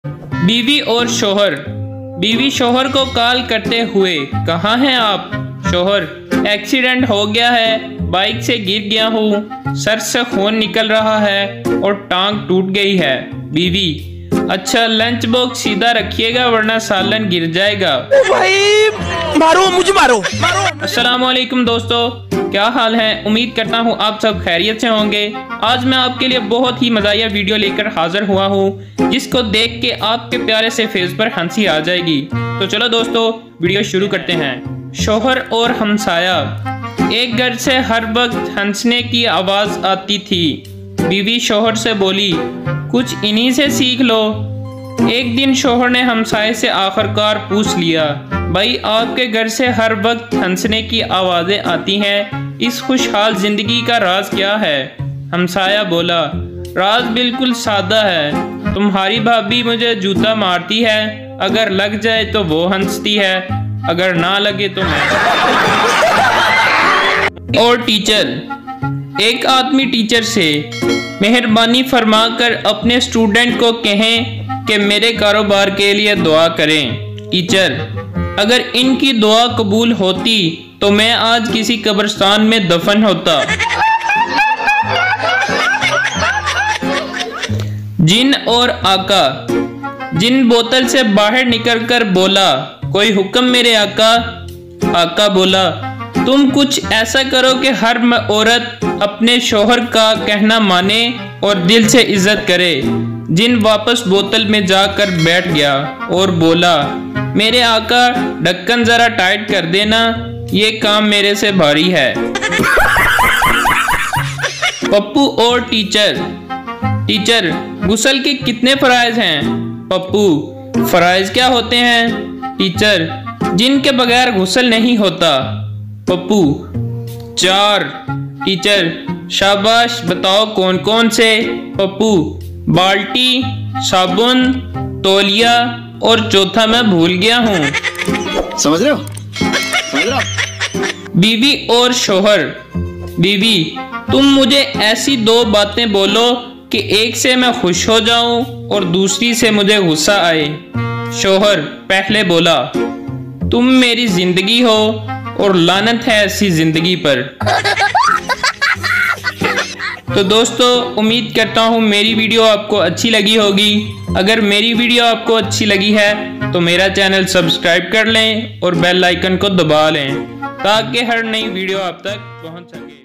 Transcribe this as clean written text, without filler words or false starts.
बीवी और शोहर। बीवी शोहर को कॉल करते हुए, कहाँ हैं आप? शोहर, एक्सीडेंट हो गया है, बाइक से गिर गया हूँ, सर से खून निकल रहा है और टांग टूट गई है। बीवी, अच्छा लंच बॉक्स सीधा रखिएगा वरना सालन गिर जाएगा। ओ भाई मारो, मुझे मारो। अस्सलाम वालेकुम दोस्तों, क्या हाल है? उम्मीद करता हूँ आप सब खैरियत से होंगे। आज मैं आपके लिए बहुत ही मज़ाया वीडियो लेकर हाजिर हुआ हूँ, जिसको देख के आपके प्यारे से फेस पर हंसी आ जाएगी। तो चलो दोस्तों वीडियो शुरू करते हैं। शोहर और हमसाया। एक घर से हर वक्त हंसने की आवाज़ आती थी। बीवी शोहर से बोली, कुछ इन्हीं से सीख लो। एक दिन शोहर ने हमसाये से आखिरकार पूछ लिया, भाई आपके घर से हर वक्त हंसने की आवाज़ें आती हैं, इस खुशहाल जिंदगी का राज क्या है? हमसाया बोला, राज बिल्कुल सादा है। तुम्हारी भाभी मुझे जूता मारती है, अगर लग जाए तो वो हंसती है, अगर ना लगे तो मैं। और टीचर। एक आदमी टीचर से, मेहरबानी फरमाकर अपने स्टूडेंट को कहें कि मेरे कारोबार के लिए दुआ करें। टीचर, अगर इनकी दुआ कबूल होती तो मैं आज किसी कब्रिस्तान में दफन होता। जिन और आका। जिन बोतल से बाहर निकलकर बोला, कोई हुक्म मेरे आका? आका बोला, तुम कुछ ऐसा करो कि हर औरत अपने शोहर का कहना माने और दिल से इज्जत करे। जिन वापस बोतल में जाकर बैठ गया और बोला, मेरे आका ढक्कन जरा टाइट कर देना, ये काम मेरे से भारी है। पप्पू और टीचर। टीचर, गुस्ल के कितने फराइज हैं? पप्पू, फराइज क्या होते हैं? टीचर, जिनके बगैर गुस्ल नहीं होता। पप्पू, 4। टीचर, शाबाश, बताओ कौन कौन से? पप्पू, बाल्टी, साबुन, तौलिया और चौथा मैं भूल गया हूँ। समझ रहे हो? बीवी और शोहर। बीवी, तुम मुझे ऐसी 2 बातें बोलो कि एक से मैं खुश हो जाऊं और दूसरी से मुझे गुस्सा आए। शोहर पहले बोला, तुम मेरी जिंदगी हो और लानत है ऐसी जिंदगी पर। तो दोस्तों उम्मीद करता हूँ मेरी वीडियो आपको अच्छी लगी होगी। अगर मेरी वीडियो आपको अच्छी लगी है तो मेरा चैनल सब्सक्राइब कर लें और बेल आइकन को दबा लें ताकि हर नई वीडियो आप तक पहुँच सके।